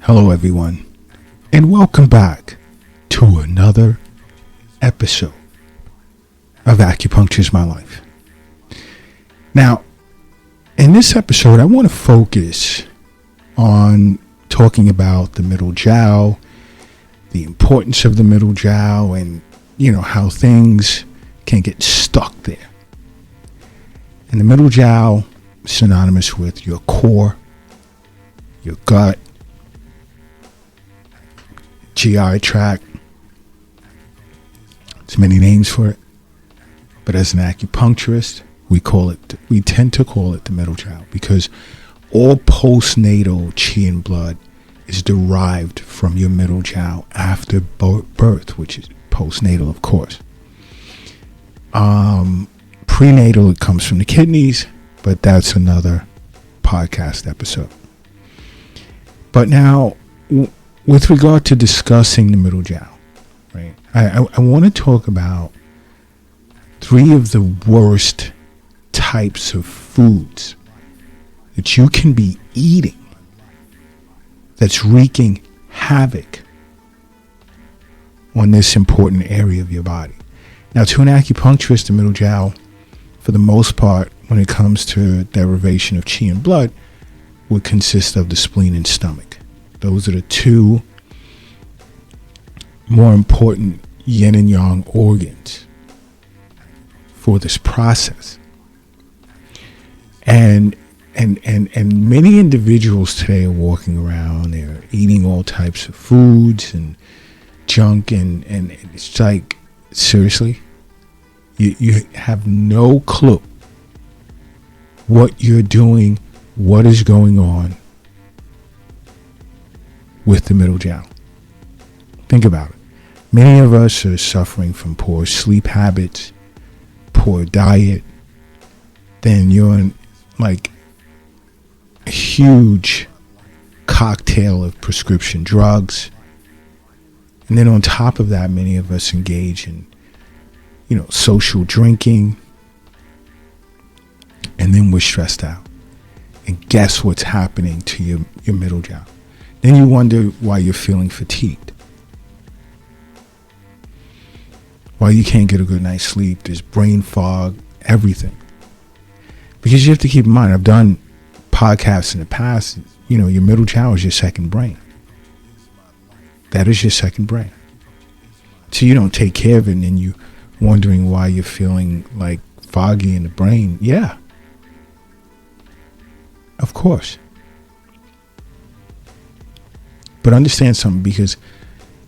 Hello, everyone, and welcome back to another episode of Acupuncture is My Life. Now, in this episode, I want to focus on talking about the middle jiao, the importance of the middle jiao, and, how things can get stuck there. And the middle jiao is synonymous with your core, your gut, GI tract. There's many names for it, but as an acupuncturist, we tend to call it the middle jiao because all postnatal qi and blood is derived from your middle jiao after birth, which is postnatal, of course. Prenatal, it comes from the kidneys, but that's another podcast episode. But now, with regard to discussing the middle jiao, right? I want to talk about 3 of the worst types of foods that you can be eating that's wreaking havoc on this important area of your body. Now, to an acupuncturist, the middle jiao, for the most part, when it comes to derivation of qi and blood, would consist of the spleen and stomach. Those are the 2 more important yin and yang organs for this process. And many individuals today are walking around, they're eating all types of foods and junk, and it's like, seriously, you have no clue what you're doing, what is going on with the middle jiao. Think about it. Many of us are suffering from poor sleep habits, poor diet. Then you're in like a huge cocktail of prescription drugs. And then on top of that, many of us engage in, social drinking. And then we're stressed out. And guess what's happening to your middle jiao? Then you wonder why you're feeling fatigued. Why you can't get a good night's sleep. There's brain fog, everything. Because you have to keep in mind, I've done podcasts in the past, your middle jiao is your second brain. That is your second brain. So you don't take care of it and then you wondering why you're feeling like foggy in the brain. Yeah. Of course. But understand something, because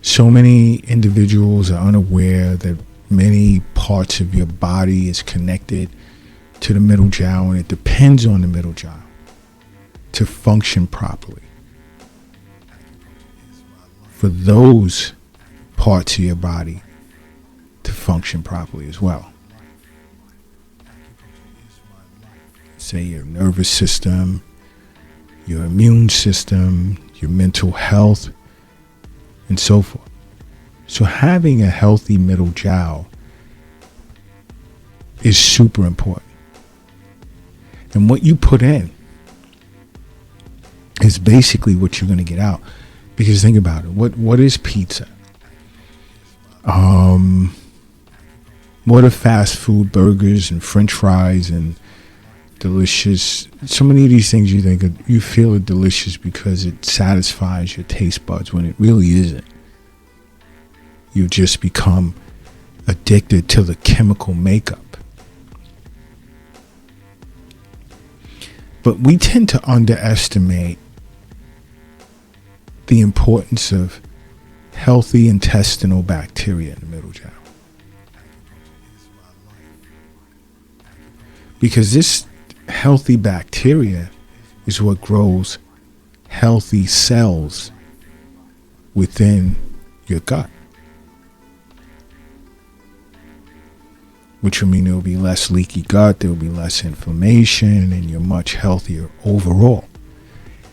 so many individuals are unaware that many parts of your body is connected to the middle jiao, and it depends on the middle jiao to function properly. For those parts of your body to function properly as well. Say your nervous system, your immune system, your mental health, and so forth. So having a healthy middle jiao is super important. And what you put in is basically what you're going to get out. Because think about it. What is pizza? What are fast food burgers and French fries and delicious? So many of these things you feel are delicious because it satisfies your taste buds when it really isn't. You just become addicted to the chemical makeup. But we tend to underestimate the importance of healthy intestinal bacteria in the middle jiao. Because this healthy bacteria is what grows healthy cells within your gut. Which will mean there will be less leaky gut, there will be less inflammation, and you're much healthier overall.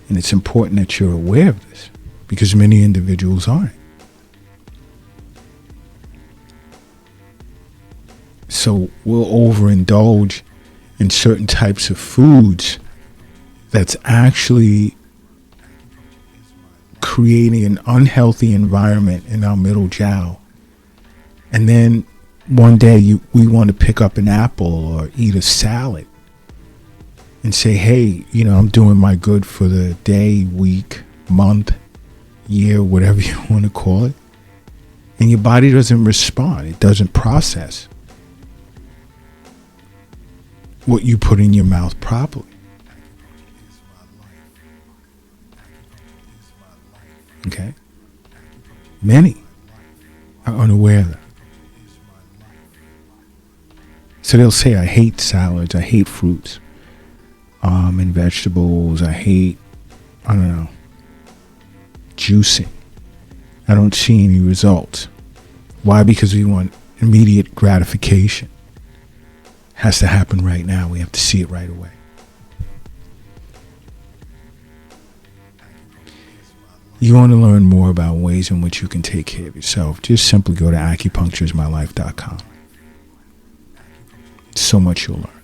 And it's important that you're aware of this, because many individuals aren't. So we'll overindulge in certain types of foods that's actually creating an unhealthy environment in our middle jiao. And then one day we want to pick up an apple or eat a salad and say, hey, I'm doing my good for the day, week, month, year, whatever you want to call it. And your body doesn't respond. It doesn't process what you put in your mouth properly. Okay? Many are unaware of that. So they'll say, I hate salads, I hate fruits, and vegetables, I hate, juicing. I don't see any results. Why? Because we want immediate gratification. Has to happen right now. We have to see it right away. You want to learn more about ways in which you can take care of yourself, just simply go to acupunctureismylife.com. So much you'll learn.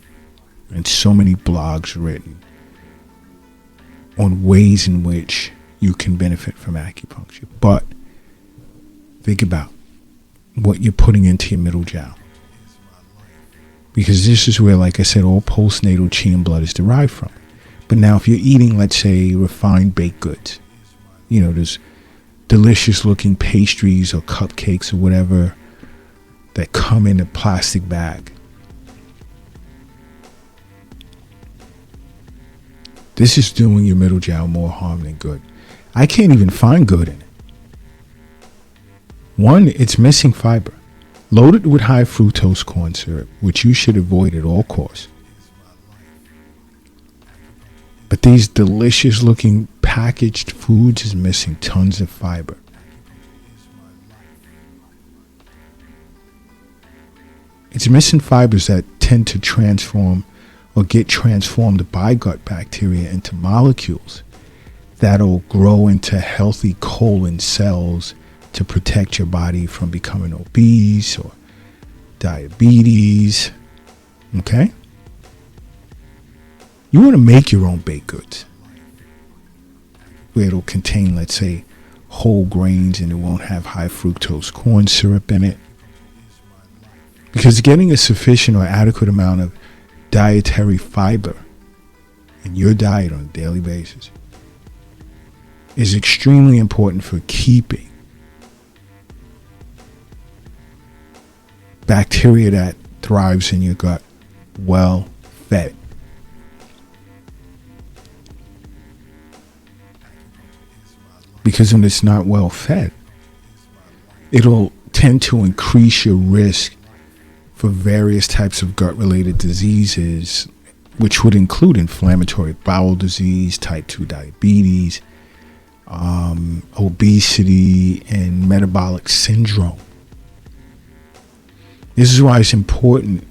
And so many blogs written on ways in which you can benefit from acupuncture. But think about what you're putting into your middle jiao. Because this is where, like I said, all postnatal qi and blood is derived from. But now if you're eating, let's say, refined baked goods, there's delicious looking pastries or cupcakes or whatever that come in a plastic bag. This is doing your middle jiao more harm than good. I can't even find good in it. One, it's missing fiber. Loaded with high fructose corn syrup, which you should avoid at all costs. But these delicious looking packaged foods is missing tons of fiber. It's missing fibers that tend to transform or get transformed by gut bacteria into molecules that'll grow into healthy colon cells to protect your body from becoming obese or diabetes. Okay? You want to make your own baked goods where it'll contain, let's say, whole grains and it won't have high fructose corn syrup in it. Because getting a sufficient or adequate amount of dietary fiber in your diet on a daily basis is extremely important for keeping bacteria that thrives in your gut well fed. Because when it's not well fed, it'll tend to increase your risk for various types of gut-related diseases, which would include inflammatory bowel disease, type 2 diabetes, obesity, and metabolic syndrome. This is why it's important.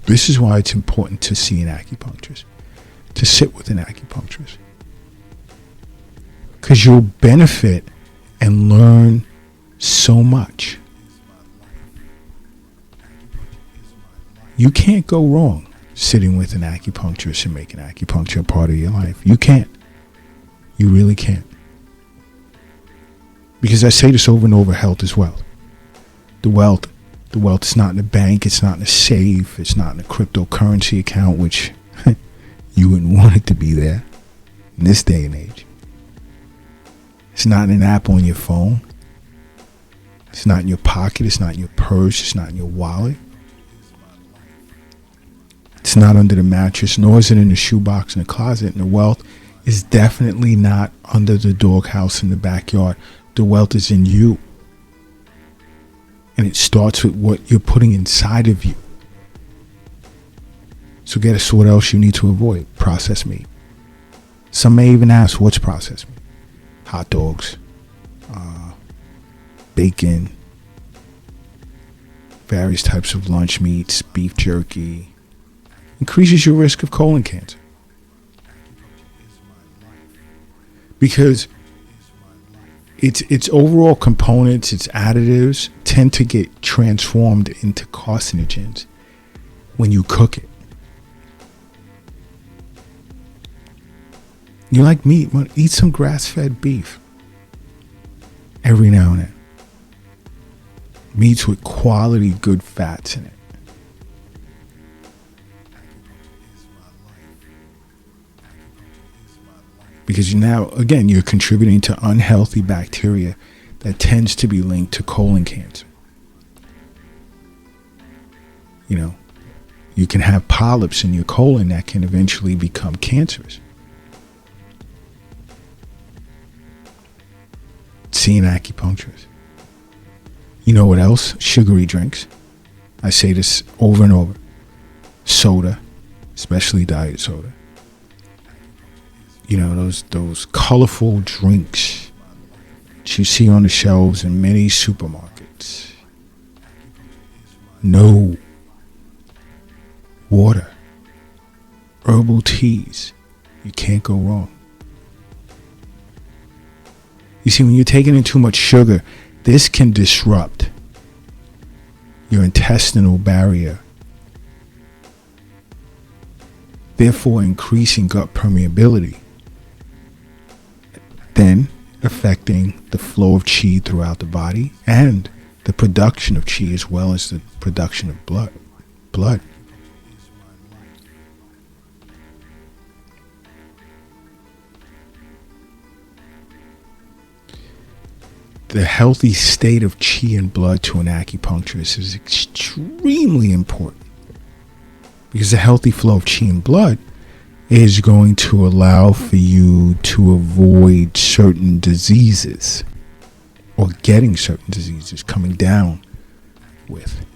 This is why it's important to see an acupuncturist, to sit with an acupuncturist. Because you'll benefit and learn so much. You can't go wrong sitting with an acupuncturist and making acupuncture a part of your life. You can't. You really can't. Because I say this over and over, health is wealth. The wealth is not in the bank, it's not in a safe, it's not in a cryptocurrency account, which you wouldn't want it to be there in this day and age. It's not in an app on your phone. It's not in your pocket, it's not in your purse, it's not in your wallet. It's not under the mattress, nor is it in the shoebox in the closet. And the wealth is definitely not under the doghouse in the backyard. The wealth is in you. And it starts with what you're putting inside of you. So guess what else you need to avoid? Processed meat. Some may even ask, what's processed meat? Hot dogs, bacon, various types of lunch meats, beef jerky. Increases your risk of colon cancer. Because its overall components, its additives, tend to get transformed into carcinogens when you cook it. You like meat? Well, eat some grass-fed beef every now and then. Meats with quality, good fats in it. Because now, again, you're contributing to unhealthy bacteria that tends to be linked to colon cancer. You know, you can have polyps in your colon that can eventually become cancerous. See an acupuncturist. You know what else? Sugary drinks. I say this over and over. Soda, especially diet soda. You know, those colorful drinks that you see on the shelves in many supermarkets. No. Water. Herbal teas. You can't go wrong. You see, when you're taking in too much sugar, this can disrupt your intestinal barrier, therefore increasing gut permeability, then affecting the flow of qi throughout the body and the production of qi as well as the production of blood. The healthy state of qi and blood to an acupuncturist is extremely important, because a healthy flow of qi and blood is going to allow for you to avoid certain diseases or getting certain diseases coming down with.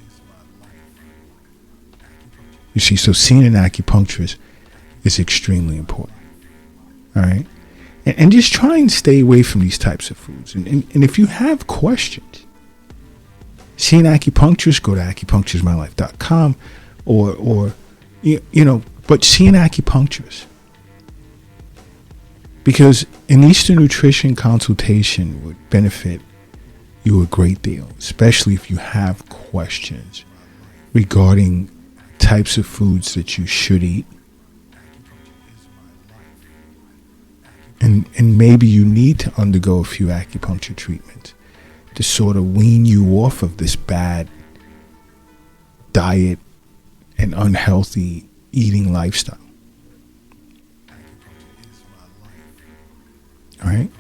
You see, so seeing an acupuncturist is extremely important. All right? And just try and stay away from these types of foods. And if you have questions, see an acupuncturist, go to acupuncturesmylife.com or but see an acupuncturist. Because an Eastern nutrition consultation would benefit you a great deal, especially if you have questions regarding types of foods that you should eat. And maybe you need to undergo a few acupuncture treatments to sort of wean you off of this bad diet and unhealthy eating lifestyle. All right?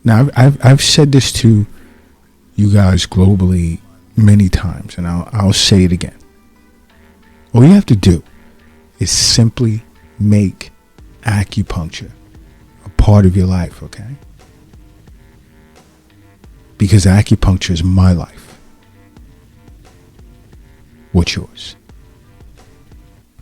Now, I've said this to you guys globally many times, and I'll say it again. All you have to do is simply make acupuncture a part of your life, okay? Because acupuncture is my life. What's yours?